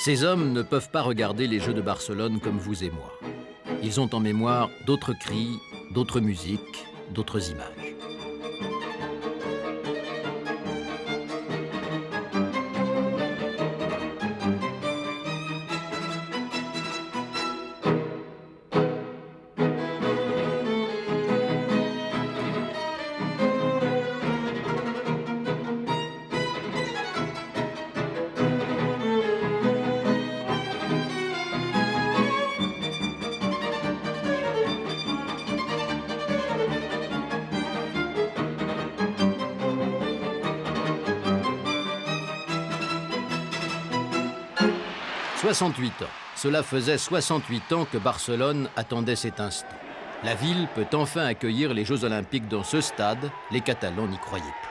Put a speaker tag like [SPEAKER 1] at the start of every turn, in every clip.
[SPEAKER 1] Ces hommes ne peuvent pas regarder les Jeux de Barcelone comme vous et moi. Ils ont en mémoire d'autres cris, d'autres musiques, d'autres images. « 68 ans. Cela faisait 68 ans que Barcelone attendait cet instant. La ville peut enfin accueillir les Jeux Olympiques dans ce stade. Les Catalans n'y croyaient plus.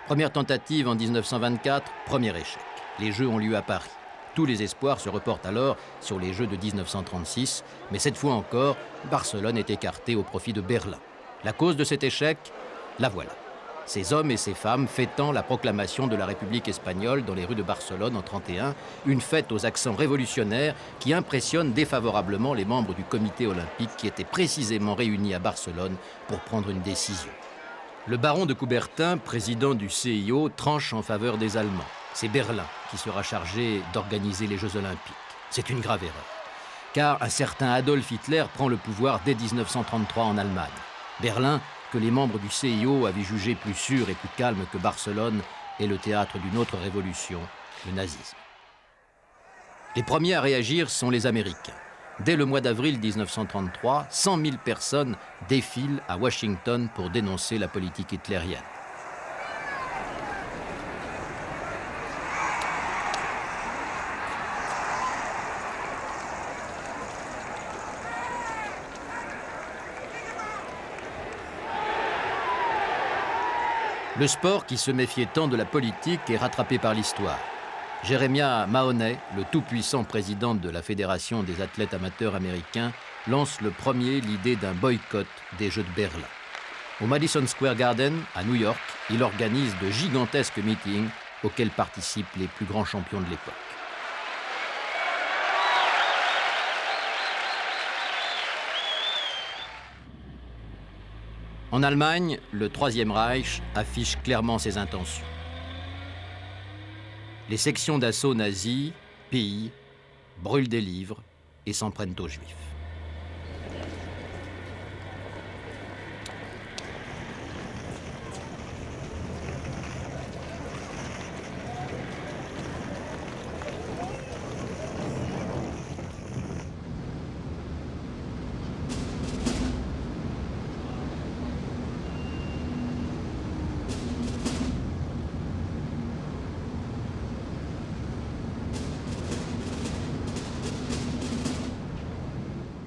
[SPEAKER 1] Première tentative en 1924, premier échec. Les Jeux ont lieu à Paris. Tous les espoirs se reportent alors sur les Jeux de 1936, mais cette fois encore, Barcelone est écarté au profit de Berlin. La cause de cet échec, la voilà. Ces hommes et ces femmes fêtant la proclamation de la République espagnole dans les rues de Barcelone en 1931, une fête aux accents révolutionnaires qui impressionne défavorablement les membres du comité olympique qui étaient précisément réunis à Barcelone pour prendre une décision. Le baron de Coubertin, président du CIO, tranche en faveur des Allemands. C'est Berlin qui sera chargé d'organiser les Jeux olympiques. C'est une grave erreur, car un certain Adolf Hitler prend le pouvoir dès 1933 en Allemagne. Berlin, que les membres du CIO avaient jugé plus sûr et plus calme que Barcelone, est le théâtre d'une autre révolution, le nazisme. Les premiers à réagir sont les Américains. Dès le mois d'avril 1933, 100 000 personnes défilent à Washington pour dénoncer la politique hitlérienne. Le sport, qui se méfiait tant de la politique, est rattrapé par l'histoire. Jeremiah Mahoney, le tout-puissant président de la Fédération des athlètes amateurs américains, lance le premier l'idée d'un boycott des Jeux de Berlin. Au Madison Square Garden, à New York, il organise de gigantesques meetings auxquels participent les plus grands champions de l'époque. En Allemagne, le Troisième Reich affiche clairement ses intentions. Les sections d'assaut nazies pillent, brûlent des livres et s'en prennent aux Juifs.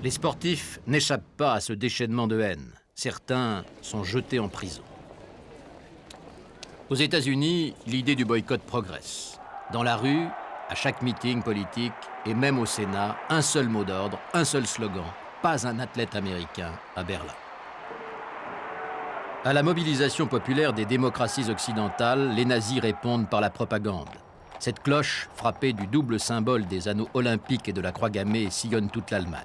[SPEAKER 1] Les sportifs n'échappent pas à ce déchaînement de haine. Certains sont jetés en prison. Aux États-Unis, l'idée du boycott progresse. Dans la rue, à chaque meeting politique et même au Sénat, un seul mot d'ordre, un seul slogan, pas un athlète américain à Berlin. À la mobilisation populaire des démocraties occidentales, les nazis répondent par la propagande. Cette cloche, frappée du double symbole des anneaux olympiques et de la croix gammée, sillonne toute l'Allemagne.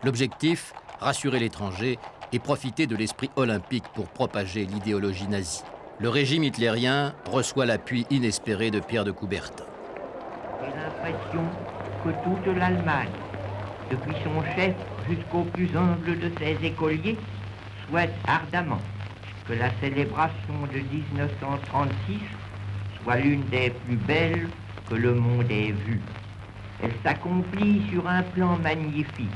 [SPEAKER 1] L'objectif, rassurer l'étranger et profiter de l'esprit olympique pour propager l'idéologie nazie. Le régime hitlérien reçoit l'appui inespéré de Pierre de Coubertin.
[SPEAKER 2] J'ai l'impression que toute l'Allemagne, depuis son chef jusqu'au plus humble de ses écoliers, souhaite ardemment que la célébration de 1936 soit l'une des plus belles que le monde ait vues. Elle s'accomplit sur un plan magnifique,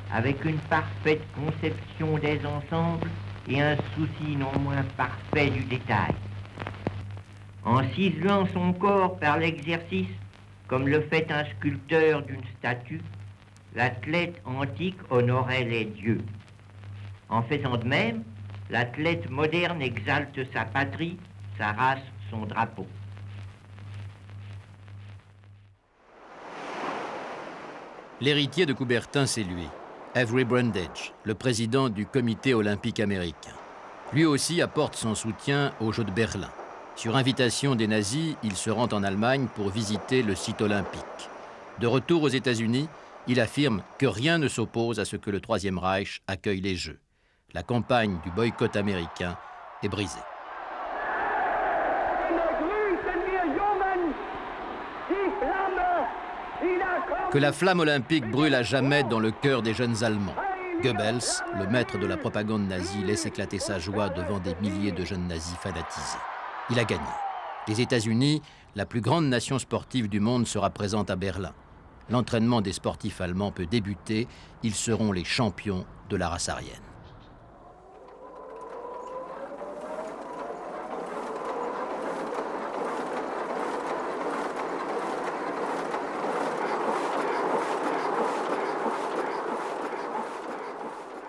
[SPEAKER 2] avec une parfaite conception des ensembles et un souci non moins parfait du détail. En ciselant son corps par l'exercice, comme le fait un sculpteur d'une statue, l'athlète antique honorait les dieux. En faisant de même, l'athlète moderne exalte sa patrie, sa race, son drapeau.
[SPEAKER 1] L'héritier de Coubertin, c'est lui, Avery Brundage, le président du comité olympique américain. Lui aussi apporte son soutien aux Jeux de Berlin. Sur invitation des nazis, il se rend en Allemagne pour visiter le site olympique. De retour aux États-Unis, il affirme que rien ne s'oppose à ce que le Troisième Reich accueille les Jeux. La campagne du boycott américain est brisée. Que la flamme olympique brûle à jamais dans le cœur des jeunes Allemands. Goebbels, le maître de la propagande nazie, laisse éclater sa joie devant des milliers de jeunes nazis fanatisés. Il a gagné. Les États-Unis, la plus grande nation sportive du monde, sera présente à Berlin. L'entraînement des sportifs allemands peut débuter. Ils seront les champions de la race aryenne.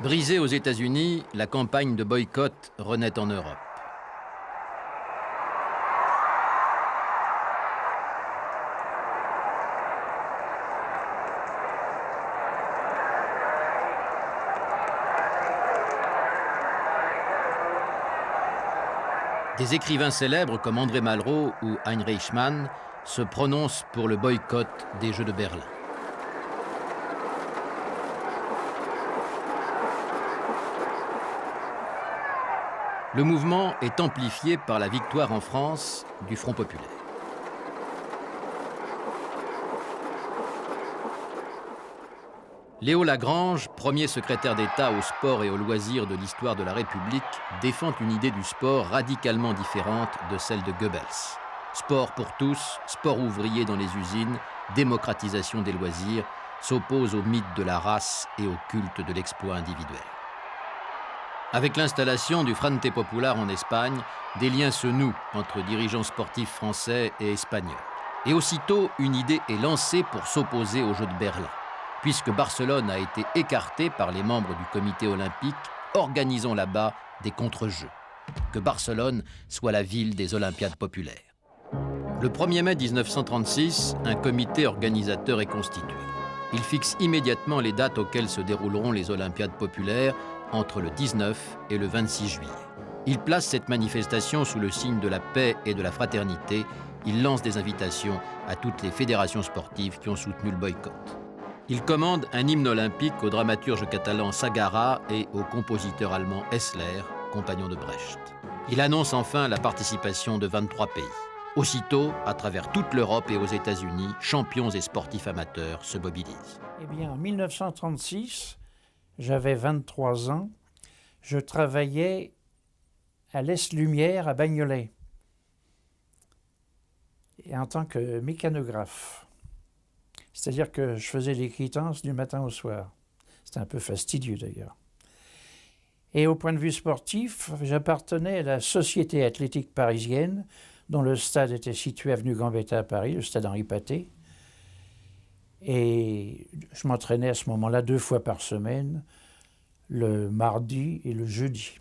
[SPEAKER 1] Brisée aux États-Unis, la campagne de boycott renaît en Europe. Des écrivains célèbres comme André Malraux ou Heinrich Mann se prononcent pour le boycott des Jeux de Berlin. Le mouvement est amplifié par la victoire en France du Front populaire. Léo Lagrange, premier secrétaire d'État au sport et aux loisirs de l'histoire de la République, défend une idée du sport radicalement différente de celle de Goebbels. Sport pour tous, sport ouvrier dans les usines, démocratisation des loisirs, s'oppose au mythe de la race et au culte de l'exploit individuel. Avec l'installation du Frente Popular en Espagne, des liens se nouent entre dirigeants sportifs français et espagnols. Et aussitôt, une idée est lancée pour s'opposer aux Jeux de Berlin. Puisque Barcelone a été écartée par les membres du comité olympique, organisons là-bas des contre-jeux. Que Barcelone soit la ville des Olympiades populaires. Le 1er mai 1936, un comité organisateur est constitué. Il fixe immédiatement les dates auxquelles se dérouleront les Olympiades populaires entre le 19 et le 26 juillet. Il place cette manifestation sous le signe de la paix et de la fraternité. Il lance des invitations à toutes les fédérations sportives qui ont soutenu le boycott. Il commande un hymne olympique au dramaturge catalan Sagara et au compositeur allemand Hessler, compagnon de Brecht. Il annonce enfin la participation de 23 pays. Aussitôt, à travers toute l'Europe et aux États-Unis, champions et sportifs amateurs se mobilisent.
[SPEAKER 3] Eh bien, en 1936, j'avais 23 ans. Je travaillais à l'Est Lumière à Bagnolet et en tant que mécanographe. C'est-à-dire que je faisais les quittances du matin au soir. C'était un peu fastidieux d'ailleurs. Et au point de vue sportif, j'appartenais à la Société athlétique parisienne, dont le stade était situé avenue Gambetta à Paris, le stade Henri Pathet. Et je m'entraînais à ce moment-là 2 fois par semaine, le mardi et le jeudi.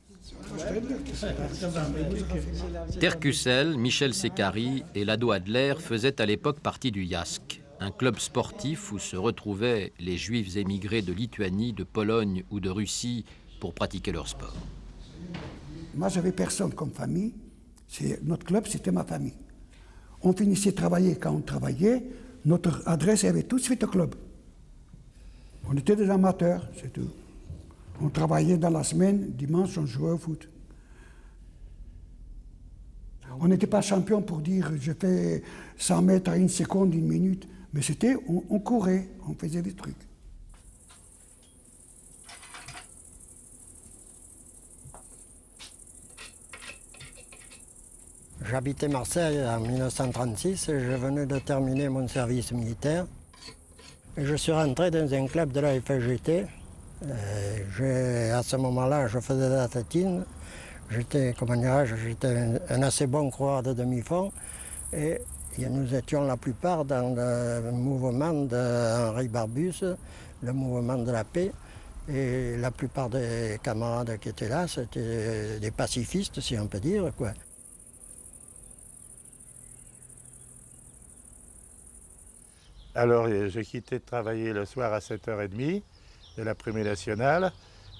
[SPEAKER 1] Tercussel, Michel Sécari et Lado Adler faisaient à l'époque partie du JASK, un club sportif où se retrouvaient les juifs émigrés de Lituanie, de Pologne ou de Russie pour pratiquer leur sport.
[SPEAKER 4] Moi, j'avais personne comme famille. Notre club, c'était ma famille. On finissait de travailler quand on travaillait. Notre adresse avait tout de suite au club. On était des amateurs, c'est tout. On travaillait dans la semaine, dimanche, on jouait au foot. On n'était pas champion pour dire je fais 100 mètres à 1 seconde, 1 minute, mais c'était, on courait, on faisait des trucs.
[SPEAKER 5] J'habitais Marseille en 1936 et je venais de terminer mon service militaire. Et je suis rentré dans un club de la FGT. À ce moment-là, je faisais de l'athlétisme. J'étais un assez bon coureur de demi-fond. Et nous étions la plupart dans le mouvement d'Henri Barbusse, le mouvement de la paix. Et la plupart des camarades qui étaient là, c'était des pacifistes, si on peut dire, quoi.
[SPEAKER 6] Alors, j'ai quitté de travailler le soir à 7h30 de l'après-midi nationale,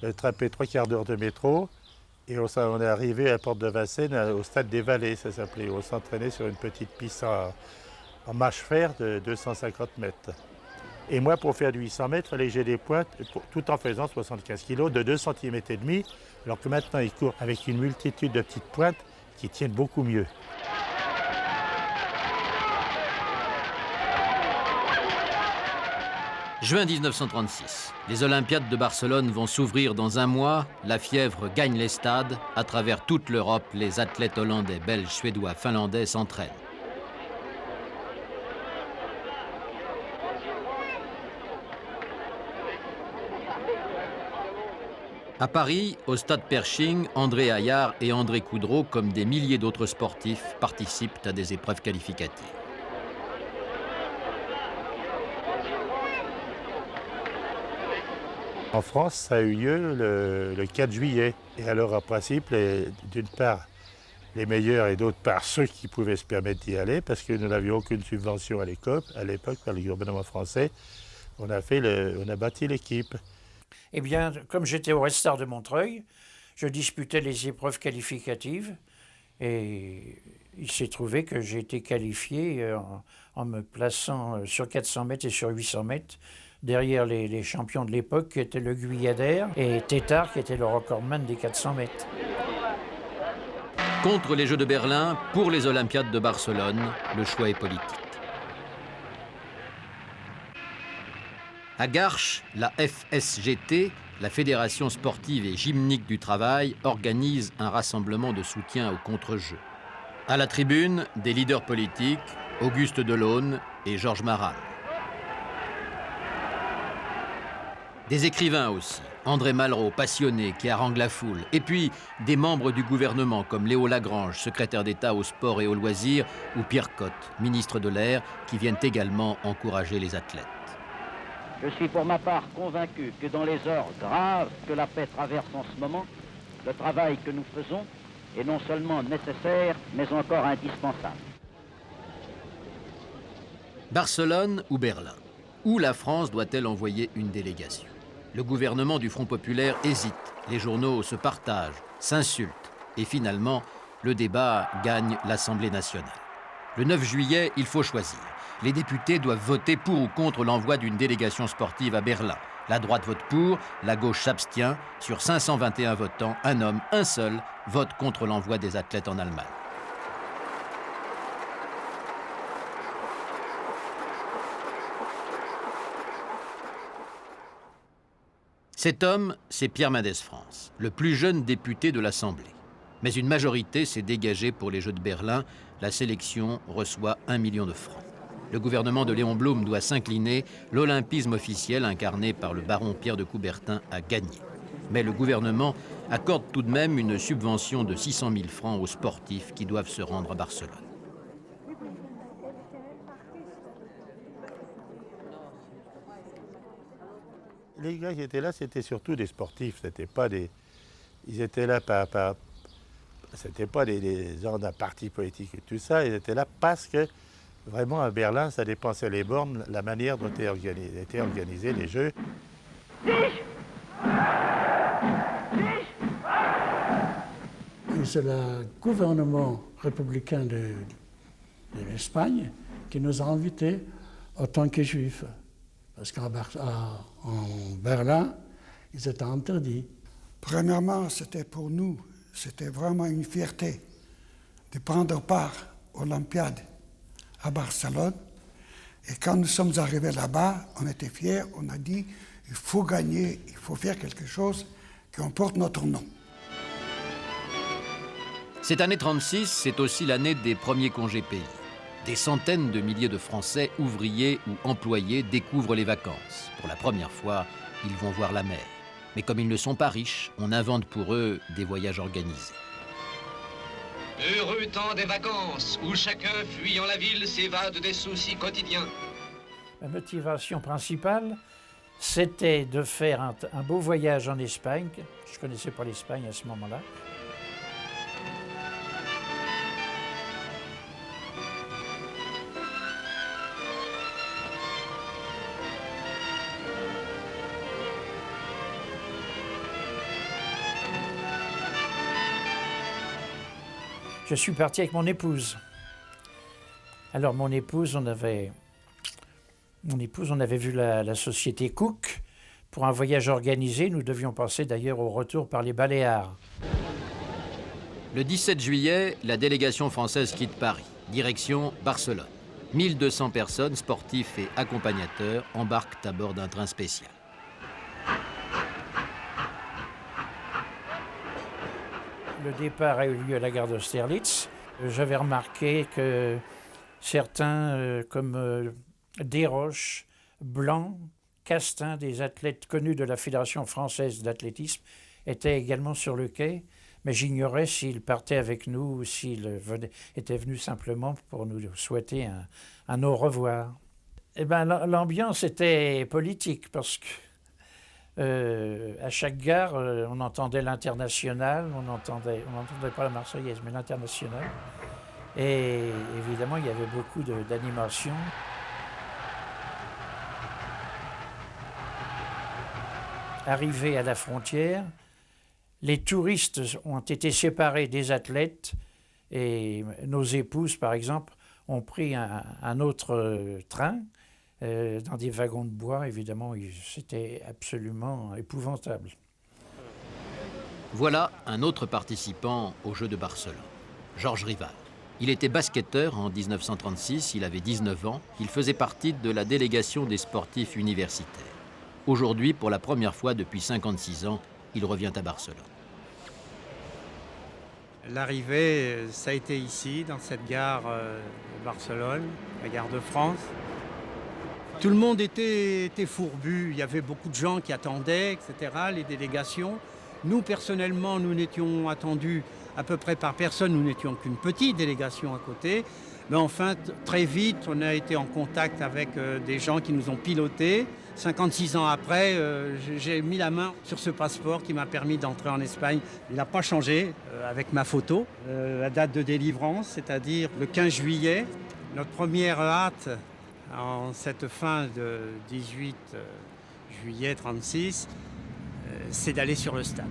[SPEAKER 6] j'ai attrapé 3/4 d'heure de métro et on est arrivé à la porte de Vincennes, au stade des Vallées, ça s'appelait. On s'entraînait sur une petite piste en marche-fer de 250 mètres. Et moi, pour faire du 800 mètres, il fallait que j'ai des pointes, tout en faisant 75 kg, de 2,5 cm, alors que maintenant, ils courent avec une multitude de petites pointes qui tiennent beaucoup mieux.
[SPEAKER 1] Juin 1936. Les Olympiades de Barcelone vont s'ouvrir dans un mois. La fièvre gagne les stades. À travers toute l'Europe, les athlètes hollandais, belges, suédois, finlandais s'entraînent. À Paris, au stade Pershing, André Hayard et André Coudreau, comme des milliers d'autres sportifs, participent à des épreuves qualificatives.
[SPEAKER 6] En France, ça a eu lieu le 4 juillet. Et alors, en principe, d'une part, les meilleurs et d'autre part, ceux qui pouvaient se permettre d'y aller, parce que nous n'avions aucune subvention à l'époque par le gouvernement français, on a bâti l'équipe.
[SPEAKER 3] Eh bien, comme j'étais au Red Star de Montreuil, je disputais les épreuves qualificatives et il s'est trouvé que j'ai été qualifié en me plaçant sur 400 mètres et sur 800 mètres derrière les champions de l'époque qui étaient Le Guyadère et Tétard qui était le recordman des 400 mètres.
[SPEAKER 1] Contre les Jeux de Berlin, pour les Olympiades de Barcelone, le choix est politique. À Garches, la FSGT, la Fédération sportive et gymnique du travail, organise un rassemblement de soutien au contre-jeu. À la tribune, des leaders politiques, Auguste Delaune et Georges Maral. Des écrivains aussi, André Malraux, passionné, qui harangue la foule, et puis des membres du gouvernement comme Léo Lagrange, secrétaire d'État au sport et aux loisirs, ou Pierre Cotte, ministre de l'Air, qui viennent également encourager les athlètes.
[SPEAKER 7] Je suis pour ma part convaincu que dans les heures graves que la paix traverse en ce moment, le travail que nous faisons est non seulement nécessaire, mais encore indispensable.
[SPEAKER 1] Barcelone ou Berlin? Où la France doit-elle envoyer une délégation? Le gouvernement du Front populaire hésite, les journaux se partagent, s'insultent, et finalement, le débat gagne l'Assemblée nationale. Le 9 juillet, il faut choisir. Les députés doivent voter pour ou contre l'envoi d'une délégation sportive à Berlin. La droite vote pour, la gauche s'abstient. Sur 521 votants, un homme, un seul, vote contre l'envoi des athlètes en Allemagne. Cet homme, c'est Pierre Mendès France, le plus jeune député de l'Assemblée. Mais une majorité s'est dégagée pour les Jeux de Berlin. La sélection reçoit 1 million de francs. Le gouvernement de Léon Blum doit s'incliner. L'olympisme officiel, incarné par le baron Pierre de Coubertin, a gagné. Mais le gouvernement accorde tout de même une subvention de 600 000 francs aux sportifs qui doivent se rendre à Barcelone.
[SPEAKER 6] Les gars qui étaient là, c'était surtout des sportifs. C'était pas des... Ils étaient là c'était pas des gens d'un parti politique et tout ça. Ils étaient là parce que vraiment à Berlin, ça dépensait les bornes, la manière dont étaient organisés les Jeux.
[SPEAKER 8] C'est le gouvernement républicain de l'Espagne qui nous a invités en tant que juifs. Parce qu'en Berlin, ils étaient interdits.
[SPEAKER 4] Premièrement, c'était pour nous, c'était vraiment une fierté de prendre part aux Olympiades à Barcelone. Et quand nous sommes arrivés là-bas, on était fiers, on a dit il faut gagner, il faut faire quelque chose qui emporte notre nom.
[SPEAKER 1] Cette année 36, c'est aussi l'année des premiers congés payés. Des centaines de milliers de Français, ouvriers ou employés, découvrent les vacances. Pour la première fois, ils vont voir la mer. Mais comme ils ne sont pas riches, on invente pour eux des voyages organisés.
[SPEAKER 9] Heureux temps des vacances, où chacun fuyant la ville s'évade des soucis quotidiens.
[SPEAKER 3] Ma motivation principale, c'était de faire un beau voyage en Espagne. Je ne connaissais pas l'Espagne à ce moment-là. Je suis parti avec mon épouse. Alors mon épouse, on avait mon épouse, on avait vu la société Cook pour un voyage organisé. Nous devions passer d'ailleurs au retour par les Baléares.
[SPEAKER 1] Le 17 juillet, la délégation française quitte Paris, direction Barcelone. 1200 personnes, sportifs et accompagnateurs, embarquent à bord d'un train spécial.
[SPEAKER 3] Le départ a eu lieu à la gare d'Austerlitz. J'avais remarqué que certains, comme Desroches, Blanc, Castin, des athlètes connus de la Fédération française d'athlétisme, étaient également sur le quai. Mais j'ignorais s'ils partaient avec nous ou s'ils étaient venus simplement pour nous souhaiter un au revoir. Eh bien, l'ambiance était politique parce que à chaque gare, on entendait l'international, on n'entendait pas la Marseillaise, mais l'international. Et évidemment, il y avait beaucoup d'animation. Arrivé à la frontière, les touristes ont été séparés des athlètes et nos épouses, par exemple, ont pris un autre train dans des wagons de bois. Évidemment, c'était absolument épouvantable.
[SPEAKER 1] Voilà un autre participant aux Jeux de Barcelone, Georges Rival. Il était basketteur en 1936, il avait 19 ans, il faisait partie de la délégation des sportifs universitaires. Aujourd'hui, pour la première fois depuis 56 ans, il revient à Barcelone.
[SPEAKER 10] L'arrivée, ça a été ici, dans cette gare de Barcelone, la gare de France. Tout le monde était fourbu, il y avait beaucoup de gens qui attendaient, etc., les délégations. Nous, personnellement, nous n'étions attendus à peu près par personne, nous n'étions qu'une petite délégation à côté. Mais enfin, très vite, on a été en contact avec des gens qui nous ont pilotés. 56 ans après, j'ai mis la main sur ce passeport qui m'a permis d'entrer en Espagne. Il n'a pas changé avec ma photo. La date de délivrance, c'est-à-dire le 15 juillet. Notre première hâte en cette fin de 18 juillet 36, c'est d'aller sur le stade.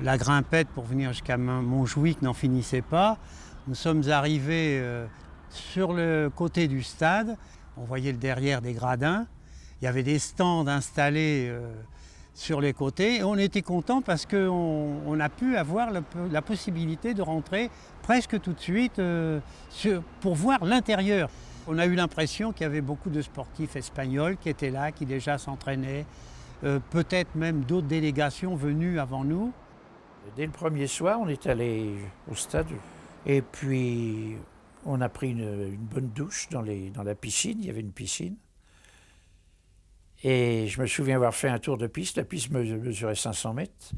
[SPEAKER 10] La grimpette pour venir jusqu'à Montjuïc n'en finissait pas. Nous sommes arrivés sur le côté du stade. On voyait le derrière des gradins. Il y avait des stands installés sur les côtés. Et on était contents parce qu'on a pu avoir la possibilité de rentrer presque tout de suite pour voir l'intérieur. On a eu l'impression qu'il y avait beaucoup de sportifs espagnols qui étaient là, qui déjà s'entraînaient. Peut-être même d'autres délégations venues avant nous.
[SPEAKER 3] Dès le premier soir, on est allé au stade et puis on a pris une bonne douche dans la piscine. Il y avait une piscine. Et je me souviens avoir fait un tour de piste. La piste mesurait 500 mètres.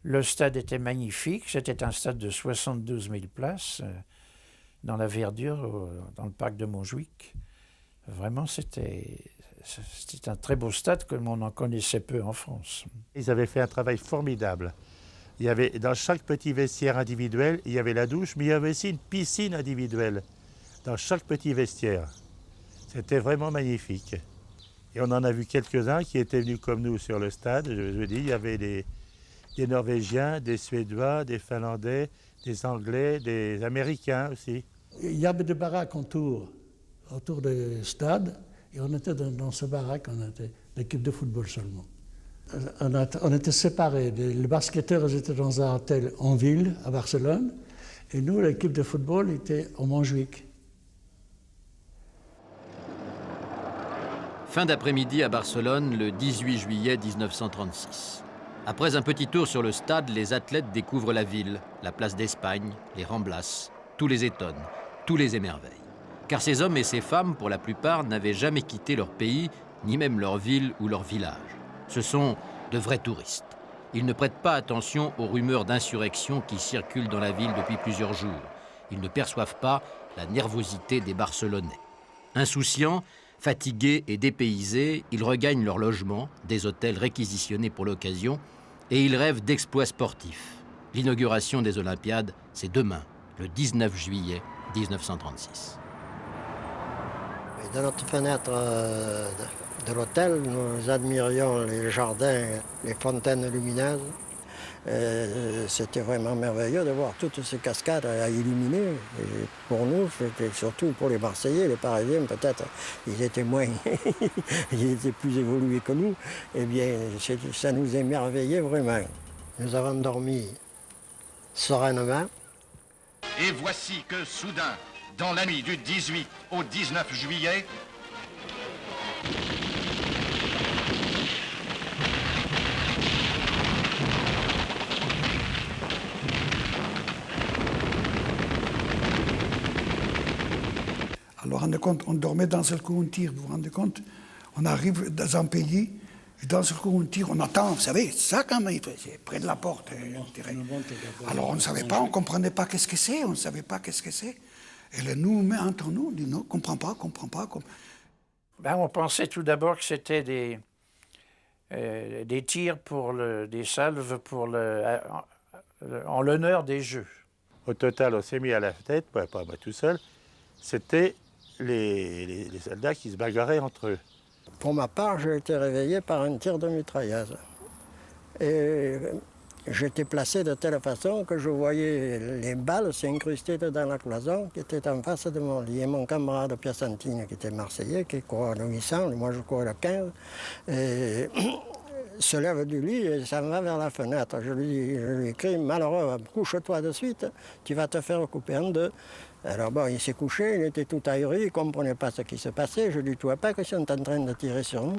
[SPEAKER 3] Le stade était magnifique. C'était un stade de 72 000 places dans la verdure, dans le parc de Montjuïc. Vraiment, c'était un très beau stade comme on en connaissait peu en France.
[SPEAKER 6] Ils avaient fait un travail formidable. Il y avait, dans chaque petit vestiaire individuel, il y avait la douche, mais il y avait aussi une piscine individuelle dans chaque petit vestiaire. C'était vraiment magnifique. Et on en a vu quelques-uns qui étaient venus comme nous sur le stade. Je veux dire, il y avait des Norvégiens, des Suédois, des Finlandais, des Anglais, des Américains aussi.
[SPEAKER 8] Il y avait des baraques autour du stade. Et on était dans ce baraque, on était l'équipe de football seulement. On était séparés. Les basketteurs étaient dans un hôtel en ville, à Barcelone, et nous, l'équipe de football, était au Montjuïc.
[SPEAKER 1] Fin d'après-midi à Barcelone, le 18 juillet 1936. Après un petit tour sur le stade, les athlètes découvrent la ville, la place d'Espagne, les Ramblas. Tout les étonne, tout les émerveille. Car ces hommes et ces femmes, pour la plupart, n'avaient jamais quitté leur pays, ni même leur ville ou leur village. Ce sont de vrais touristes. Ils ne prêtent pas attention aux rumeurs d'insurrection qui circulent dans la ville depuis plusieurs jours. Ils ne perçoivent pas la nervosité des Barcelonais. Insouciants, fatigués et dépaysés, ils regagnent leur logement, des hôtels réquisitionnés pour l'occasion, et ils rêvent d'exploits sportifs. L'inauguration des Olympiades, c'est demain, le 19 juillet 1936.
[SPEAKER 5] Et de notre fenêtre de l'hôtel, nous admirions les jardins, les fontaines lumineuses. C'était vraiment merveilleux de voir toutes ces cascades à illuminer. Et pour nous, c'était surtout pour les Marseillais, les Parisiens peut-être, ils étaient moins, ils étaient plus évolués que nous. Eh bien, ça nous émerveillait vraiment. Nous avons dormi sereinement.
[SPEAKER 9] Et voici que soudain, dans la nuit du 18 au 19 juillet,
[SPEAKER 4] Alors, rendez compte, on dormait d'un seul coup, on tire, vous vous rendez compte? On arrive dans un pays, et d'un seul coup, on tire, on attend, vous savez, ça quand même, c'est près de la porte. Alors, on ne savait pas, on ne comprenait pas qu'est-ce que c'est, on ne savait pas qu'est-ce que c'est. Et là, nous, entre nous, on dit non, on ne comprend pas.
[SPEAKER 3] Ben, on pensait tout d'abord que c'était des tirs des salves en l'honneur des Jeux.
[SPEAKER 6] Au total, on s'est mis à la tête, pas moi tout seul, c'était les soldats qui se bagarraient entre eux.
[SPEAKER 5] Pour ma part, j'ai été réveillé par un tir de mitrailleuse. Et j'étais placé de telle façon que je voyais les balles s'incruster dans la cloison qui était en face de mon lit. Et mon camarade Piacentini, qui était marseillais, qui courait le 800, moi je courais le 15, et se lève du lit et s'en va vers la fenêtre. Je lui crie, malheureux, couche-toi de suite, tu vas te faire couper en deux. Alors bon, il s'est couché, il était tout ahuri, il ne comprenait pas ce qui se passait. Je lui dis, tu vois pas qu'ils sont en train de tirer sur nous?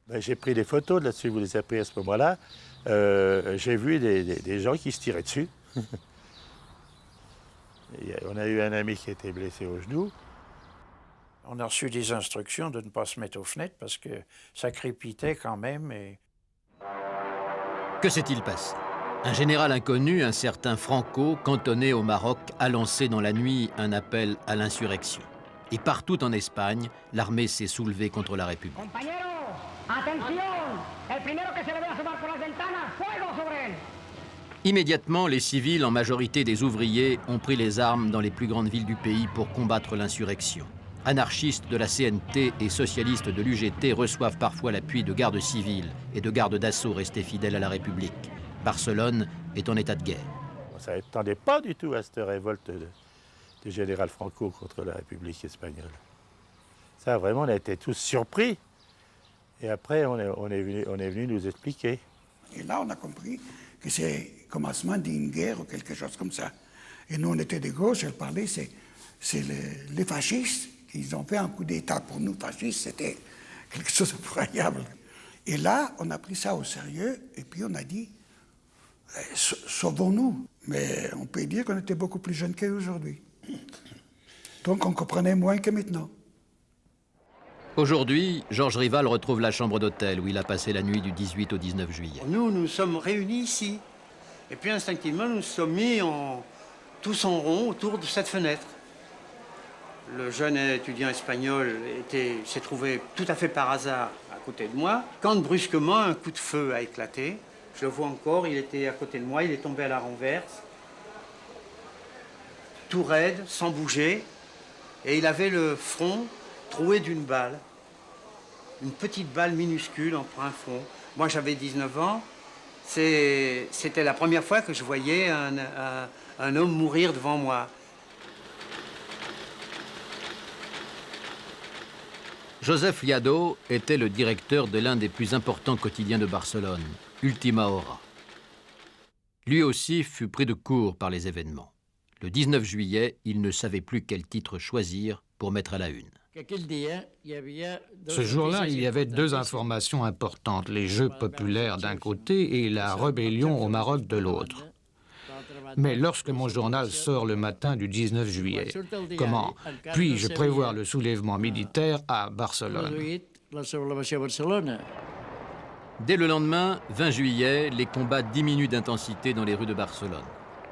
[SPEAKER 6] Ben, j'ai pris des photos là-dessus, vous les avez prises à ce moment-là. J'ai vu des gens qui se tiraient dessus. On a eu un ami qui était blessé au genou.
[SPEAKER 3] On a reçu des instructions de ne pas se mettre aux fenêtres parce que ça crépitait quand même. Et...
[SPEAKER 1] Que s'est-il passé? Un général inconnu, un certain Franco, cantonné au Maroc, a lancé dans la nuit un appel à l'insurrection. Et partout en Espagne, l'armée s'est soulevée contre la République. Immédiatement, les civils, en majorité des ouvriers, ont pris les armes dans les plus grandes villes du pays pour combattre l'insurrection. Anarchistes de la CNT et socialistes de l'UGT reçoivent parfois l'appui de gardes civils et de gardes d'assaut restés fidèles à la République. Barcelone est en état de guerre.
[SPEAKER 6] Ça n'attendait pas du tout à cette révolte du général Franco contre la République espagnole. Ça, vraiment, on a été tous surpris. Et après, on est venu nous expliquer.
[SPEAKER 4] Et là, on a compris que c'est le commencement d'une guerre ou quelque chose comme ça. Et nous, on était de gauche, elle parlait, c'est les fascistes. Ils ont fait un coup d'État pour nous, fascistes, c'était quelque chose d'incroyable. Et là, on a pris ça au sérieux, et puis on a dit, sauvons-nous. Mais on peut dire qu'on était beaucoup plus jeunes qu'aujourd'hui. Donc on comprenait moins que maintenant.
[SPEAKER 1] Aujourd'hui, Georges Rival retrouve la chambre d'hôtel où il a passé la nuit du 18 au 19 juillet.
[SPEAKER 10] Nous sommes réunis ici. Et puis instinctivement, nous nous sommes mis tous en rond autour de cette fenêtre. Le jeune étudiant espagnol s'est trouvé tout à fait par hasard à côté de moi, quand brusquement un coup de feu a éclaté. Je le vois encore, il était à côté de moi, il est tombé à la renverse, tout raide, sans bouger, et il avait le front troué d'une balle, une petite balle minuscule en plein front. Moi j'avais 19 ans, c'était la première fois que je voyais un homme mourir devant moi.
[SPEAKER 1] Joseph Liado était le directeur de l'un des plus importants quotidiens de Barcelone, Ultima Hora. Lui aussi fut pris de court par les événements. Le 19 juillet, il ne savait plus quel titre choisir pour mettre à la une.
[SPEAKER 11] Ce jour-là, il y avait deux informations importantes, les Jeux populaires d'un côté et la rébellion au Maroc de l'autre. Mais lorsque mon journal sort le matin du 19 juillet, comment puis-je prévoir le soulèvement militaire à Barcelone?
[SPEAKER 1] Dès le lendemain, 20 juillet, les combats diminuent d'intensité dans les rues de Barcelone.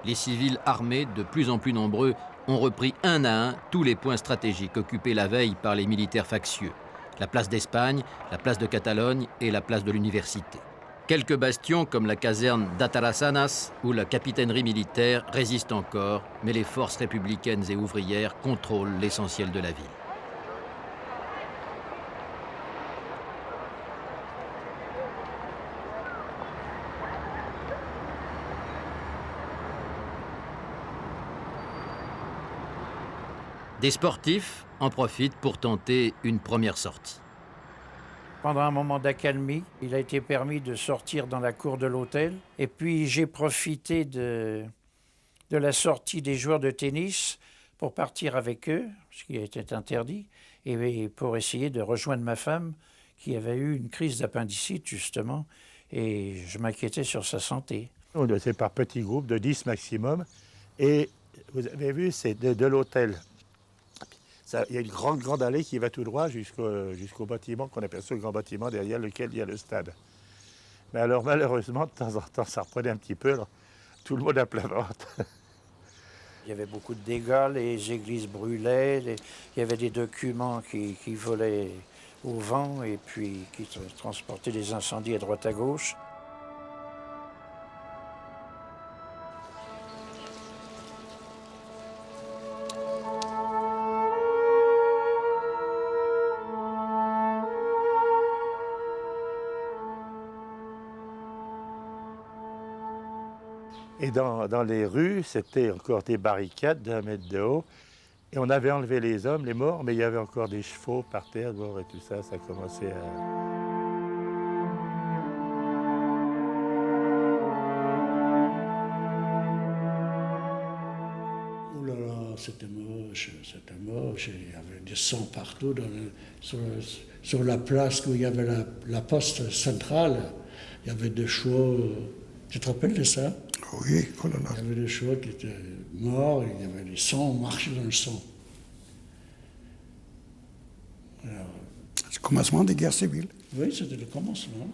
[SPEAKER 1] Les civils armés, de plus en plus nombreux, ont repris un à un tous les points stratégiques occupés la veille par les militaires factieux. la place d'Espagne, la place de Catalogne et la place de l'Université. Quelques bastions comme la caserne d'Atarazanas ou la capitainerie militaire résistent encore, mais les forces républicaines et ouvrières contrôlent l'essentiel de la ville. Des sportifs en profitent pour tenter une première sortie.
[SPEAKER 3] Pendant un moment d'accalmie, il a été permis de sortir dans la cour de l'hôtel. Et puis j'ai profité de la sortie des joueurs de tennis pour partir avec eux, ce qui était interdit, et pour essayer de rejoindre ma femme qui avait eu une crise d'appendicite justement, et je m'inquiétais sur sa santé.
[SPEAKER 6] C'est par petits groupes de 10 maximum. Et vous avez vu, c'est de l'hôtel. Il y a une grande allée qui va tout droit jusqu'au bâtiment qu'on appelle ce grand bâtiment derrière lequel il y a le stade. Mais alors malheureusement, de temps en temps, ça reprenait un petit peu. Alors, tout le monde à plat ventre.
[SPEAKER 3] Il y avait beaucoup de dégâts, les églises brûlaient, il y avait des documents qui volaient au vent et puis qui transportaient des incendies à droite à gauche.
[SPEAKER 6] Et dans les rues, c'était encore des barricades d'1 mètre de haut. Et on avait enlevé les hommes, les morts, mais il y avait encore des chevaux par terre, morts et tout ça. Ça commençait à...
[SPEAKER 8] Oh là là, c'était moche. Il y avait du sang partout sur la place où il y avait la poste centrale. Il y avait des chevaux. Tu te rappelles de ça?
[SPEAKER 4] Oui, oh là là.
[SPEAKER 8] Il y avait des chevaux qui étaient morts, il y avait du sang, on marchait dans le sang.
[SPEAKER 4] C'est le commencement des guerres civiles.
[SPEAKER 8] Oui, c'était le commencement.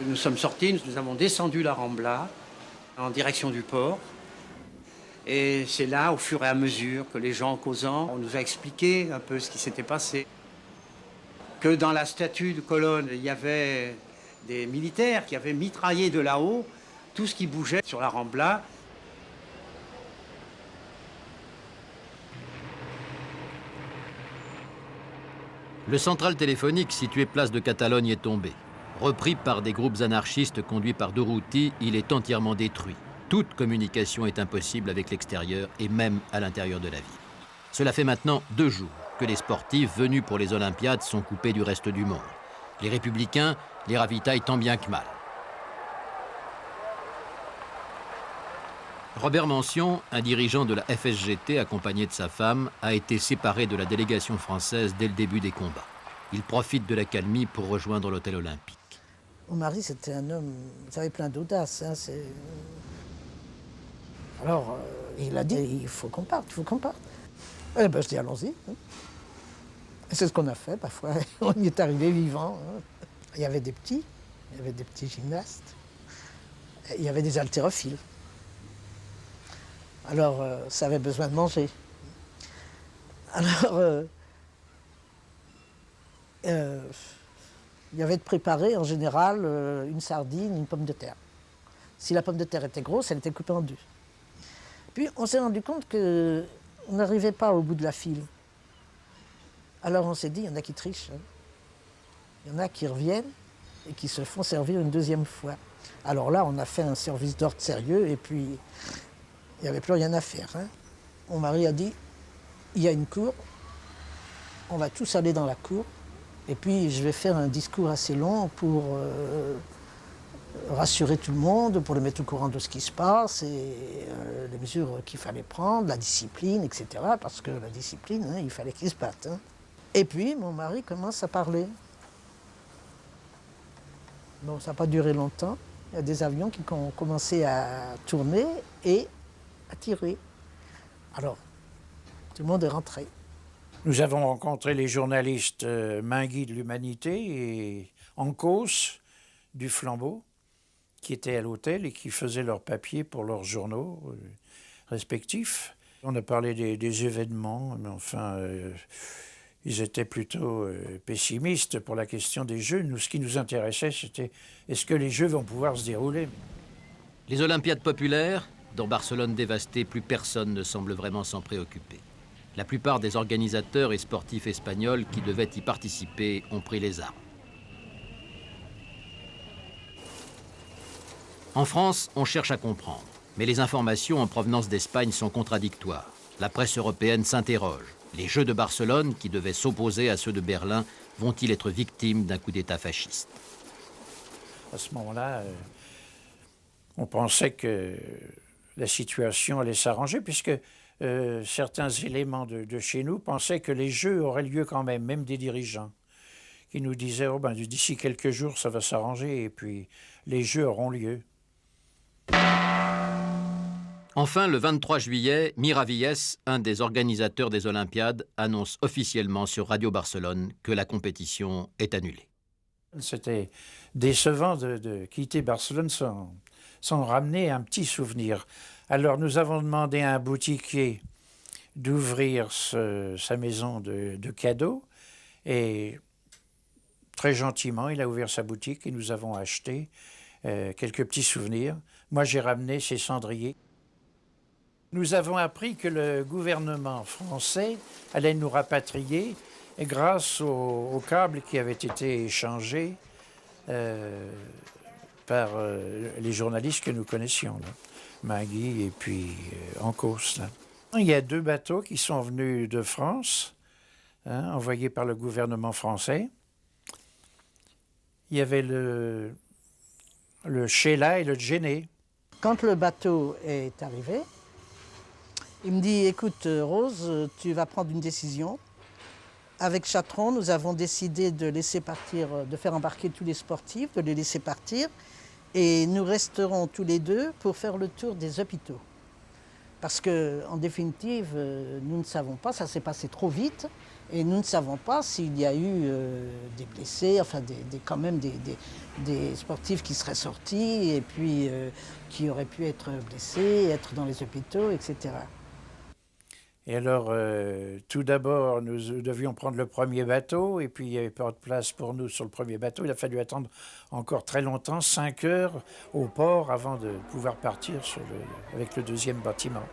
[SPEAKER 10] Nous sommes sortis, nous avons descendu la Rambla en direction du port. Et c'est là, au fur et à mesure que les gens causant, on nous a expliqué un peu ce qui s'était passé. Que dans la statue de colonne, il y avait des militaires qui avaient mitraillé de là-haut tout ce qui bougeait sur la Rambla.
[SPEAKER 1] Le central téléphonique situé place de Catalogne est tombé. Repris par des groupes anarchistes conduits par Durruti, il est entièrement détruit. Toute communication est impossible avec l'extérieur et même à l'intérieur de la ville. Cela fait maintenant 2 jours que les sportifs venus pour les Olympiades sont coupés du reste du monde. Les républicains les ravitaillent tant bien que mal. Robert Mention, un dirigeant de la FSGT accompagné de sa femme, a été séparé de la délégation française dès le début des combats. Il profite de l'accalmie pour rejoindre l'hôtel olympique.
[SPEAKER 12] Mon mari, c'était un homme, vous savez, plein d'audace. Hein, alors, il a dit, il faut qu'on parte, il faut qu'on parte. Eh ben, je dis, allons-y. C'est ce qu'on a fait, parfois. On y est arrivé vivant. Il y avait des petits gymnastes. Il y avait des haltérophiles. Alors, ça avait besoin de manger. Alors, il y avait de préparer, en général, une sardine, une pomme de terre. Si la pomme de terre était grosse, elle était coupée en 2. Puis, on s'est rendu compte qu'on n'arrivait pas au bout de la file. Alors, on s'est dit, il y en a qui trichent. Hein. Il y en a qui reviennent et qui se font servir une 2e fois. Alors là, on a fait un service d'ordre sérieux et puis, il n'y avait plus rien à faire. Hein. Mon mari a dit, il y a une cour, on va tous aller dans la cour, et puis je vais faire un discours assez long pour rassurer tout le monde, pour le mettre au courant de ce qui se passe, et les mesures qu'il fallait prendre, la discipline, etc. Parce que la discipline, hein, il fallait qu'ils se battent. Hein. Et puis, mon mari commence à parler. Bon, ça n'a pas duré longtemps. Il y a des avions qui ont commencé à tourner et à tirer. Alors, tout le monde est rentré.
[SPEAKER 3] Nous avons rencontré les journalistes Mingui de l'Humanité et Ancos du Flambeau, qui étaient à l'hôtel et qui faisaient leurs papiers pour leurs journaux. respectifs. On a parlé des événements, mais enfin, ils étaient plutôt pessimistes pour la question des Jeux. Nous, ce qui nous intéressait, c'était est-ce que les Jeux vont pouvoir se dérouler?
[SPEAKER 1] Les Olympiades populaires, dans Barcelone dévastée, plus personne ne semble vraiment s'en préoccuper. La plupart des organisateurs et sportifs espagnols qui devaient y participer ont pris les armes. En France, on cherche à comprendre, mais les informations en provenance d'Espagne sont contradictoires. La presse européenne s'interroge. Les Jeux de Barcelone, qui devaient s'opposer à ceux de Berlin, vont-ils être victimes d'un coup d'État fasciste?
[SPEAKER 3] À ce moment-là, on pensait que la situation allait s'arranger, puisque certains éléments de chez nous pensaient que les Jeux auraient lieu quand même des dirigeants, qui nous disaient oh ben, d'ici quelques jours, ça va s'arranger, et puis les Jeux auront lieu.
[SPEAKER 1] Enfin, le 23 juillet, Miravilles, un des organisateurs des Olympiades, annonce officiellement sur Radio Barcelone que la compétition est annulée.
[SPEAKER 3] C'était décevant de quitter Barcelone sans ramener un petit souvenir. Alors nous avons demandé à un boutiquier d'ouvrir sa maison de cadeaux et très gentiment, il a ouvert sa boutique et nous avons acheté quelques petits souvenirs. Moi, j'ai ramené ces cendriers. Nous avons appris que le gouvernement français allait nous rapatrier grâce aux câbles qui avaient été échangés par les journalistes que nous connaissions, là. Magui et puis Ancos. Là. Il y a 2 bateaux qui sont venus de France, envoyés par le gouvernement français. Il y avait le Sheila et le Jenny.
[SPEAKER 12] Quand le bateau est arrivé, il me dit, écoute Rose, tu vas prendre une décision. Avec Chatron, nous avons décidé de laisser partir, de faire embarquer tous les sportifs, de les laisser partir. Et nous resterons tous les 2 pour faire le tour des hôpitaux. Parce qu'en définitive, nous ne savons pas, ça s'est passé trop vite, et nous ne savons pas s'il y a eu des blessés, enfin quand même des sportifs qui seraient sortis, et puis qui auraient pu être blessés, être dans les hôpitaux, etc.
[SPEAKER 3] Et alors, tout d'abord, nous devions prendre le premier bateau, et puis il n'y avait pas de place pour nous sur le premier bateau. Il a fallu attendre encore très longtemps, 5 heures au port, avant de pouvoir partir avec le deuxième bâtiment.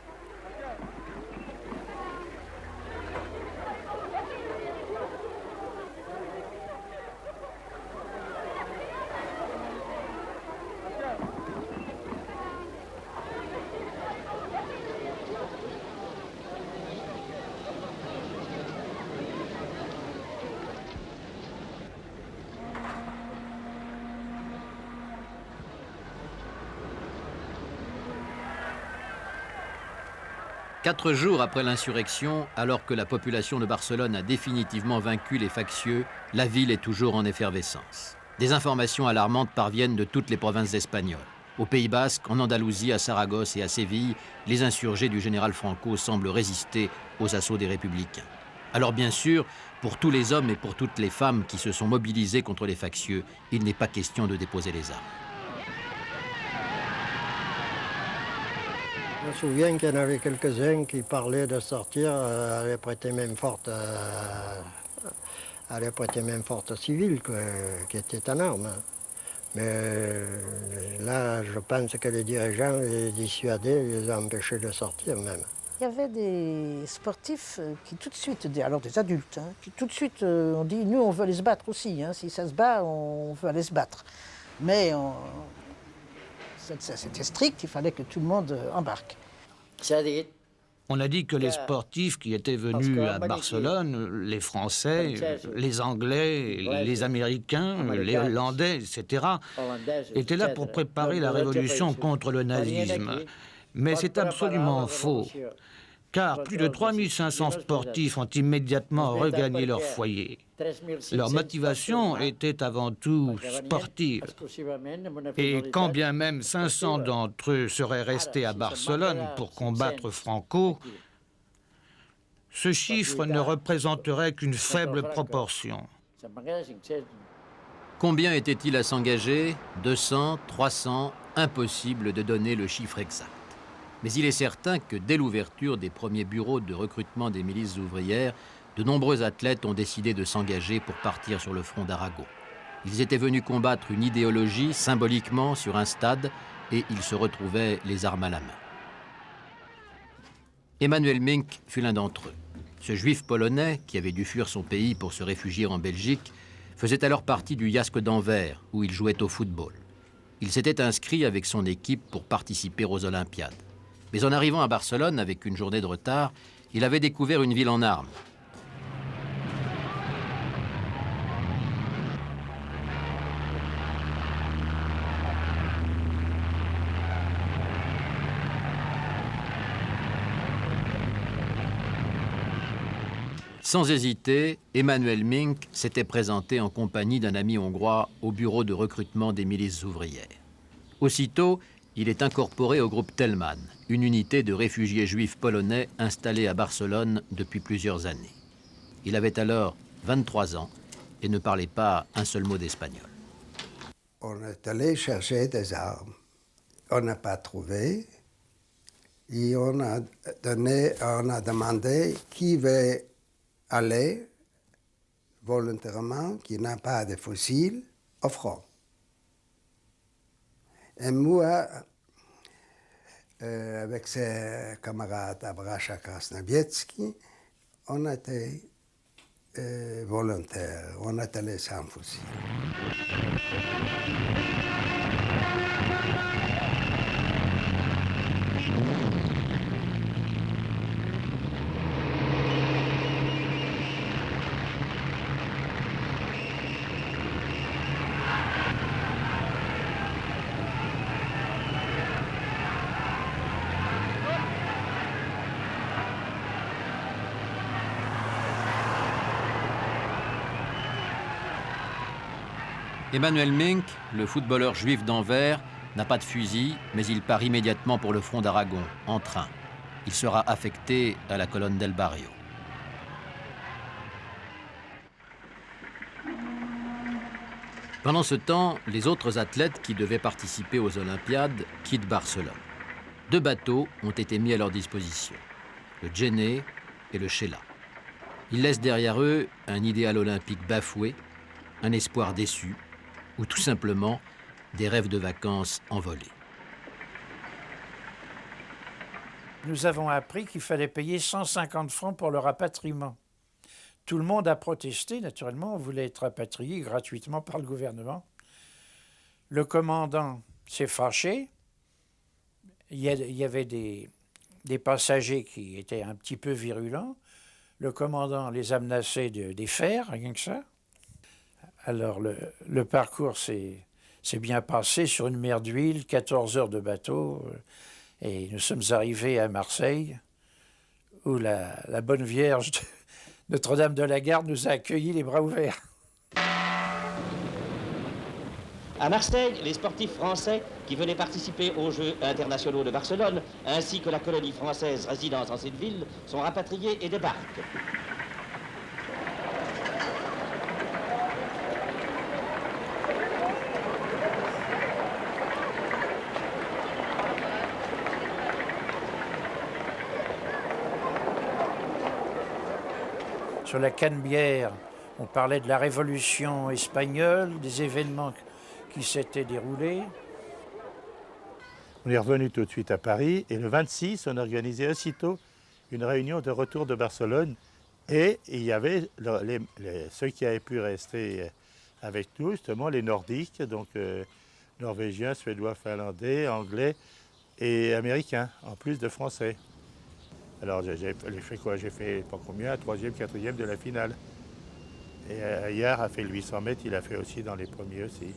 [SPEAKER 1] Quatre jours après l'insurrection, alors que la population de Barcelone a définitivement vaincu les factieux, la ville est toujours en effervescence. Des informations alarmantes parviennent de toutes les provinces espagnoles. Au Pays Basque, en Andalousie, à Saragosse et à Séville, les insurgés du général Franco semblent résister aux assauts des républicains. Alors bien sûr, pour tous les hommes et pour toutes les femmes qui se sont mobilisés contre les factieux, il n'est pas question de déposer les armes.
[SPEAKER 5] Je me souviens qu'il y en avait quelques-uns qui parlaient de sortir, allaient prêter main forte civile, qui était en armes. Mais là, je pense que les dirigeants les dissuadaient, les empêchaient de sortir même.
[SPEAKER 12] Il y avait des sportifs qui tout de suite, alors des adultes, qui tout de suite ont dit « nous, on veut aller se battre aussi, si ça se bat, on veut aller se battre ». Mais c'était strict, il fallait que tout le monde embarque.
[SPEAKER 11] On a dit que les sportifs qui étaient venus à Barcelone, les Français, les Anglais, les Américains, les Hollandais, etc., étaient là pour préparer la révolution contre le nazisme. Mais c'est absolument faux, car plus de 3500 sportifs ont immédiatement regagné leur foyer. Leur motivation était avant tout sportive. Et quand bien même 500 d'entre eux seraient restés à Barcelone pour combattre Franco, ce chiffre ne représenterait qu'une faible proportion.
[SPEAKER 1] Combien étaient-ils à s'engager? 200, 300, impossible de donner le chiffre exact. Mais il est certain que dès l'ouverture des premiers bureaux de recrutement des milices ouvrières, de nombreux athlètes ont décidé de s'engager pour partir sur le front d'Aragon. Ils étaient venus combattre une idéologie symboliquement sur un stade et ils se retrouvaient les armes à la main. Emmanuel Mink fut l'un d'entre eux. Ce juif polonais, qui avait dû fuir son pays pour se réfugier en Belgique, faisait alors partie du Jask d'Anvers, où il jouait au football. Il s'était inscrit avec son équipe pour participer aux Olympiades. Mais en arrivant à Barcelone avec une journée de retard, il avait découvert une ville en armes. Sans hésiter, Emmanuel Mink s'était présenté en compagnie d'un ami hongrois au bureau de recrutement des milices ouvrières. Aussitôt, il est incorporé au groupe Thälmann, une unité de réfugiés juifs polonais installée à Barcelone depuis plusieurs années. Il avait alors 23 ans et ne parlait pas un seul mot d'espagnol.
[SPEAKER 13] On est allé chercher des armes. On n'a pas trouvé. Et on a demandé qui veut aller volontairement, qui n'a pas de fusil, au front. Et moi, avec ses camarades Abracha Krasnowiecki, on était volontaires, on est allé sans fusil.
[SPEAKER 1] Emmanuel Mink, le footballeur juif d'Anvers, n'a pas de fusil, mais il part immédiatement pour le front d'Aragon, en train. Il sera affecté à la colonne del Barrio. Pendant ce temps, les autres athlètes qui devaient participer aux Olympiades quittent Barcelone. 2 bateaux ont été mis à leur disposition, le Djenné et le Sheila. Ils laissent derrière eux un idéal olympique bafoué, un espoir déçu, ou tout simplement des rêves de vacances envolés.
[SPEAKER 3] Nous avons appris qu'il fallait payer 150 francs pour le rapatriement. Tout le monde a protesté, naturellement, on voulait être rapatrié gratuitement par le gouvernement. Le commandant s'est fâché. Il y avait des passagers qui étaient un petit peu virulents. Le commandant les a menacés de des fers, rien que ça. Alors le parcours s'est bien passé sur une mer d'huile, 14 heures de bateau, et nous sommes arrivés à Marseille, où la bonne Vierge de Notre-Dame de la Garde nous a accueillis les bras ouverts.
[SPEAKER 14] À Marseille, les sportifs français qui venaient participer aux Jeux internationaux de Barcelone, ainsi que la colonie française résidant dans cette ville, sont rapatriés et débarquent.
[SPEAKER 3] Sur la Canebière, on parlait de la Révolution espagnole, des événements qui s'étaient déroulés.
[SPEAKER 6] On est revenu tout de suite à Paris et le 26, on a organisé aussitôt une réunion de retour de Barcelone et il y avait ceux qui avaient pu rester avec nous, justement les Nordiques, donc Norvégiens, Suédois, Finlandais, Anglais et Américains, en plus de Français. Alors j'ai fait quoi? J'ai fait pas combien, 3e, 4e de la finale. Et Ayar a fait le 800 mètres, il a fait aussi dans les premiers aussi.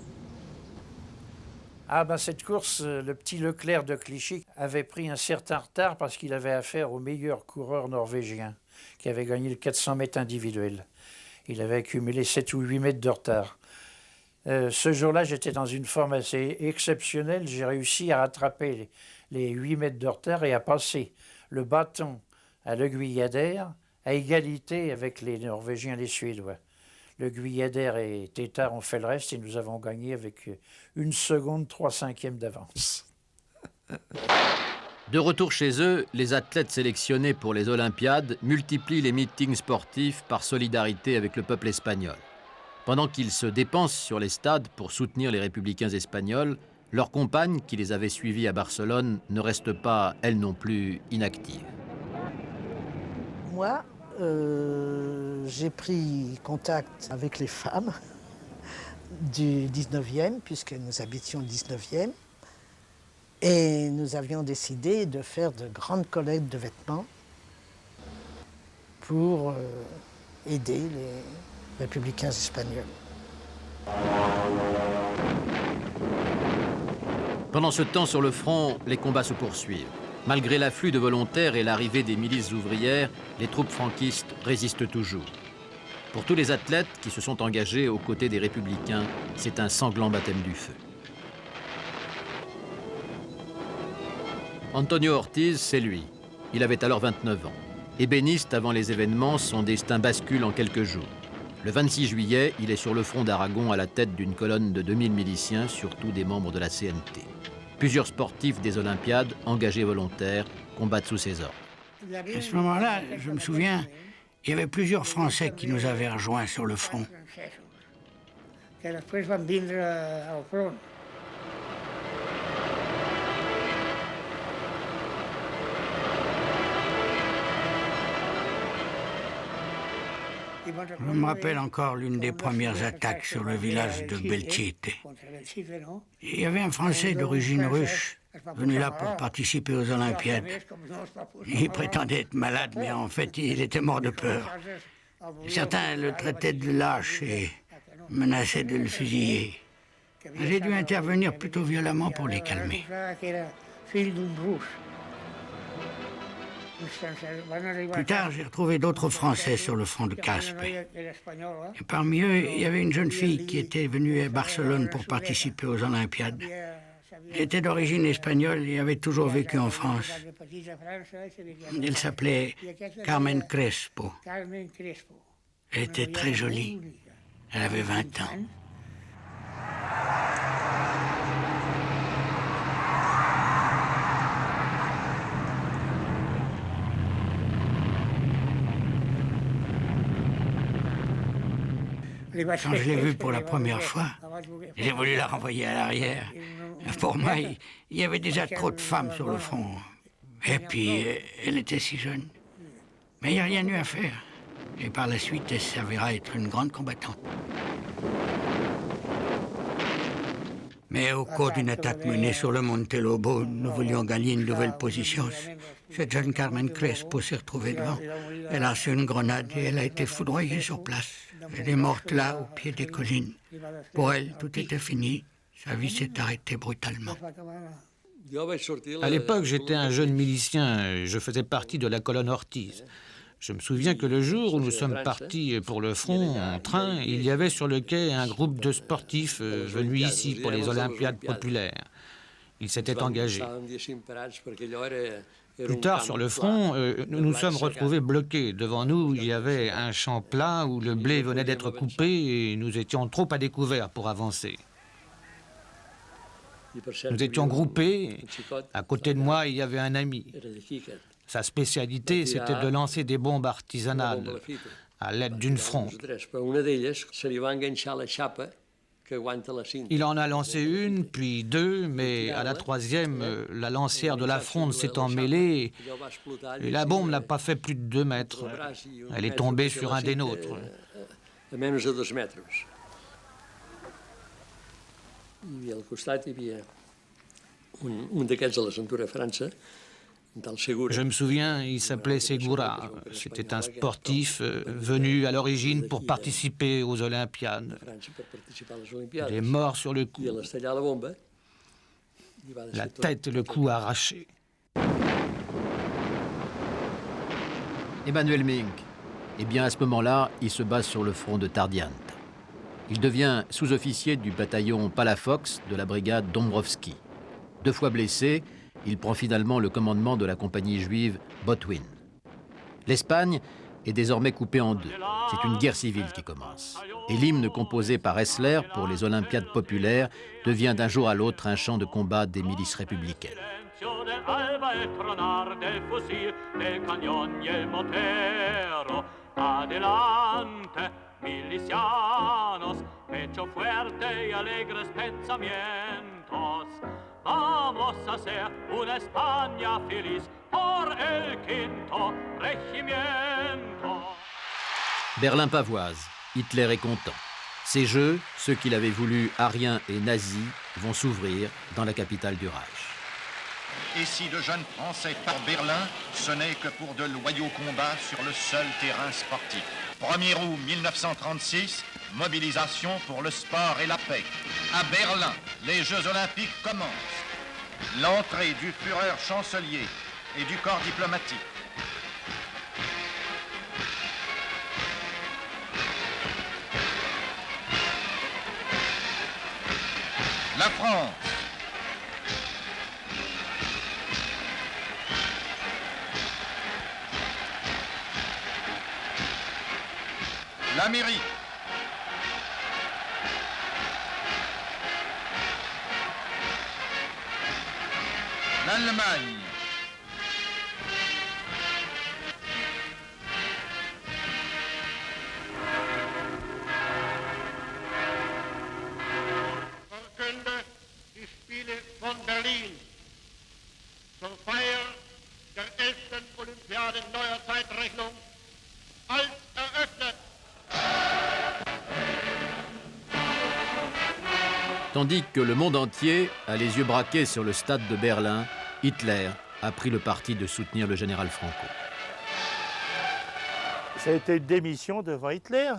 [SPEAKER 3] Ah ben cette course, le petit Leclerc de Clichy avait pris un certain retard parce qu'il avait affaire au meilleur coureur norvégien qui avait gagné le 400 mètres individuel. Il avait accumulé 7 ou 8 mètres de retard. Ce jour-là, j'étais dans une forme assez exceptionnelle. J'ai réussi à rattraper les 8 mètres de retard et à passer le bâton à Le Guyadère à égalité avec les Norvégiens et les Suédois. Le Guyadère et Tétard ont fait le reste et nous avons gagné avec 1 seconde 3/5 d'avance.
[SPEAKER 1] De retour chez eux, les athlètes sélectionnés pour les Olympiades multiplient les meetings sportifs par solidarité avec le peuple espagnol. Pendant qu'ils se dépensent sur les stades pour soutenir les républicains espagnols, leur compagne, qui les avait suivis à Barcelone, ne reste pas, elle non plus, inactive.
[SPEAKER 12] Moi, j'ai pris contact avec les femmes du 19e, puisque nous habitions le 19e, et nous avions décidé de faire de grandes collectes de vêtements pour aider les républicains espagnols.
[SPEAKER 1] Pendant ce temps, sur le front, les combats se poursuivent. Malgré l'afflux de volontaires et l'arrivée des milices ouvrières, les troupes franquistes résistent toujours. Pour tous les athlètes qui se sont engagés aux côtés des républicains, c'est un sanglant baptême du feu. Antonio Ortiz, c'est lui. Il avait alors 29 ans. Ébéniste avant les événements, son destin bascule en quelques jours. Le 26 juillet, il est sur le front d'Aragon à la tête d'une colonne de 2000 miliciens, surtout des membres de la CNT. Plusieurs sportifs des Olympiades, engagés volontaires, combattent sous ses ordres.
[SPEAKER 15] À ce moment-là, je me souviens, il y avait plusieurs Français qui nous avaient rejoints sur le front. Je me rappelle encore l'une des premières attaques sur le village de Belchite. Il y avait un Français d'origine russe venu là pour participer aux Olympiades. Il prétendait être malade, mais en fait, il était mort de peur. Certains le traitaient de lâche et menaçaient de le fusiller. J'ai dû intervenir plutôt violemment pour les calmer. Plus tard, j'ai retrouvé d'autres Français sur le front de Caspe. Et parmi eux, il y avait une jeune fille qui était venue à Barcelone pour participer aux Olympiades. Elle était d'origine espagnole et avait toujours vécu en France. Elle s'appelait Carmen Crespo. Elle était très jolie. Elle avait 20 ans. Quand je l'ai vue pour la première fois, j'ai voulu la renvoyer à l'arrière. Pour moi, il y avait déjà trop de femmes sur le front. Et puis, elle était si jeune. Mais il n'y a rien eu à faire. Et par la suite, elle s'avéra être une grande combattante. Mais au cours d'une attaque menée sur le Monte Lobo, nous voulions gagner une nouvelle position. Cette jeune Carmen Crespo s'est retrouvée devant. Elle a reçu une grenade et elle a été foudroyée sur place. Elle est morte là, au pied des collines. Pour elle, tout était fini. Sa vie s'est arrêtée brutalement.
[SPEAKER 11] À l'époque, j'étais un jeune milicien. Je faisais partie de la colonne Ortiz. Je me souviens que le jour où nous sommes partis pour le front en train, il y avait sur le quai un groupe de sportifs venus ici pour les Olympiades populaires. Ils s'étaient engagés. Plus tard, sur le front, nous nous sommes retrouvés bloqués. Devant nous, il y avait un champ plat où le blé venait d'être coupé et nous étions trop à découvert pour avancer. Nous étions groupés. À côté de moi, il y avait un ami. Sa spécialité, c'était de lancer des bombes artisanales à l'aide d'une fronde. Il en a lancé une, puis deux, mais à la troisième, la lancière de la fronde s'est emmêlée et la bombe n'a pas fait plus de 2 mètres. Elle est tombée sur un des nôtres. Je me souviens, il s'appelait Segura. C'était un sportif venu à l'origine pour participer aux Olympiades. Il est mort sur le coup. La tête et le cou arrachés.
[SPEAKER 1] Emmanuel Mink. Eh bien, à ce moment-là, il se base sur le front de Tardiante. Il devient sous-officier du bataillon Palafox de la brigade Dombrowski. 2 fois blessé, il prend finalement le commandement de la compagnie juive Botwin. L'Espagne est désormais coupée en 2. C'est une guerre civile qui commence. Et l'hymne composé par Hessler pour les Olympiades populaires devient d'un jour à l'autre un chant de combat des milices républicaines.
[SPEAKER 16] alba el tronar del fusil, del cañón y el motero. Adelante, milicianos, pecho fuerte y alegres pensamientos. Vamos a hacer una España feliz por el quinto regimiento.
[SPEAKER 1] Berlin pavoise. Hitler est content. Ces jeux, ceux qu'il avait voulu ariens et nazis, vont s'ouvrir dans la capitale du Reich.
[SPEAKER 9] Et si de jeunes Français par Berlin, ce n'est que pour de loyaux combats sur le seul terrain sportif. 1er août 1936, mobilisation pour le sport et la paix. À Berlin, les Jeux Olympiques commencent. L'entrée du Führer chancelier et du corps diplomatique. La France. L'Amérique. L'Allemagne.
[SPEAKER 17] Verkünde die Spiele von Berlin zur Feier der 11. Olympiade neuer Zeitrechnung als eröffnet.
[SPEAKER 1] Tandis que le monde entier a les yeux braqués sur le stade de Berlin, Hitler a pris le parti de soutenir le général Franco.
[SPEAKER 6] Ça a été une démission devant Hitler.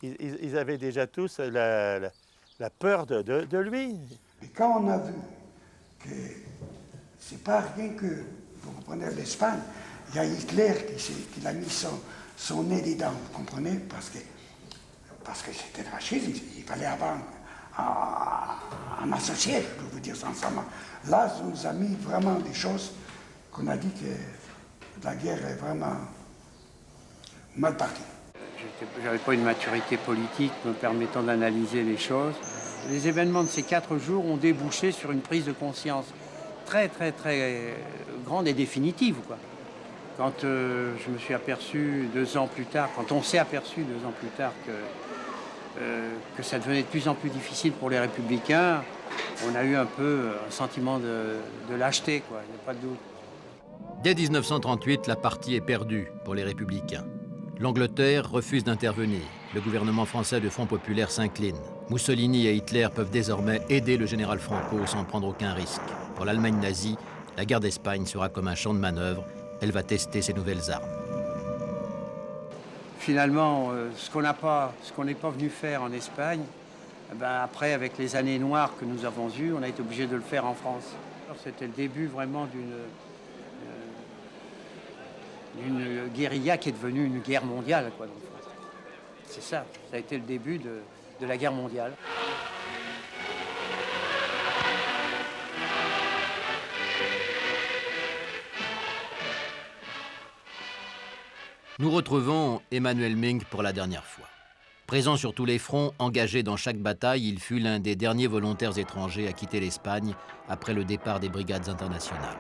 [SPEAKER 6] Ils avaient déjà tous la peur de lui.
[SPEAKER 4] Et quand on a vu que c'est pas rien que, vous comprenez, l'Espagne, il y a Hitler qui a mis son nez dedans, vous comprenez, parce que c'était le fascisme, il fallait avoir un associé, je peux vous dire sincèrement. Là, ça nous a mis vraiment des choses qu'on a dit que la guerre est vraiment mal partie.
[SPEAKER 10] Je n'avais pas une maturité politique me permettant d'analyser les choses. Les événements de ces 4 jours ont débouché sur une prise de conscience très, très, très grande et définitive, quoi. Quand je me suis aperçu 2 ans plus tard, quand on s'est aperçu 2 ans plus tard que ça devenait de plus en plus difficile pour les républicains, on a eu un peu un sentiment de lâcheté, quoi, il n'y a pas de doute.
[SPEAKER 1] Dès 1938, la partie est perdue pour les républicains. L'Angleterre refuse d'intervenir. Le gouvernement français de Front populaire s'incline. Mussolini et Hitler peuvent désormais aider le général Franco sans prendre aucun risque. Pour l'Allemagne nazie, la guerre d'Espagne sera comme un champ de manœuvre. Elle va tester ses nouvelles armes.
[SPEAKER 10] Finalement, ce qu'on n'est pas venu faire en Espagne, après, avec les années noires que nous avons eues, on a été obligé de le faire en France. C'était le début vraiment d'une guérilla qui est devenue une guerre mondiale, quoi, dans le fond. C'est ça, ça a été le début de la guerre mondiale.
[SPEAKER 1] Nous retrouvons Emmanuel Mink pour la dernière fois. Présent sur tous les fronts, engagé dans chaque bataille, il fut l'un des derniers volontaires étrangers à quitter l'Espagne après le départ des brigades internationales.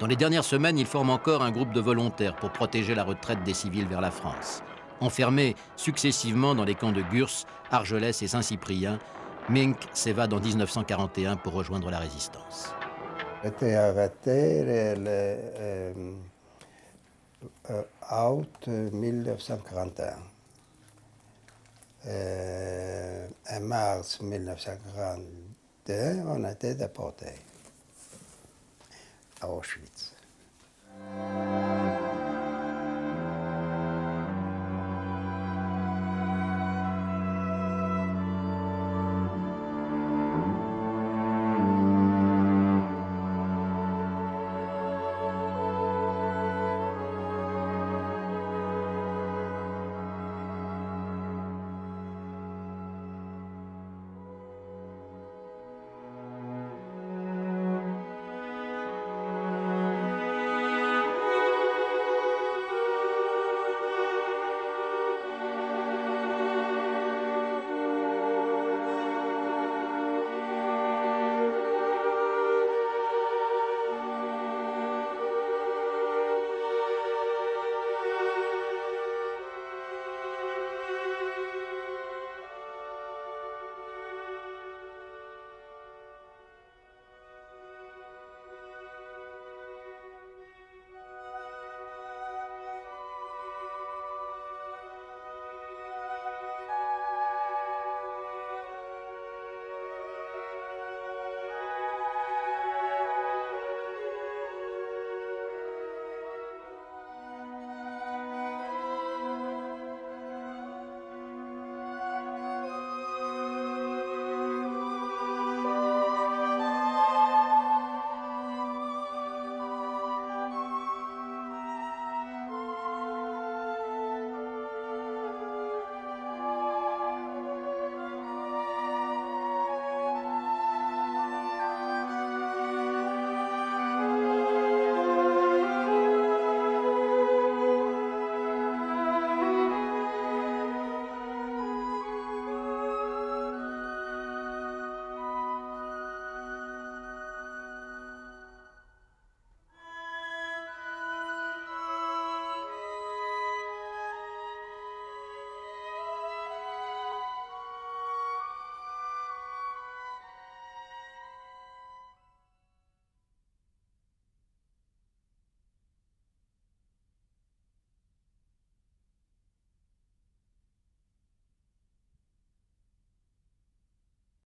[SPEAKER 1] Dans les dernières semaines, il forme encore un groupe de volontaires pour protéger la retraite des civils vers la France. Enfermé successivement dans les camps de Gurs, Argelès et Saint-Cyprien, Mink s'évade en 1941 pour rejoindre la résistance.
[SPEAKER 13] J'étais arrêté août 1941. En mars 1942, on a été déportés à Auschwitz.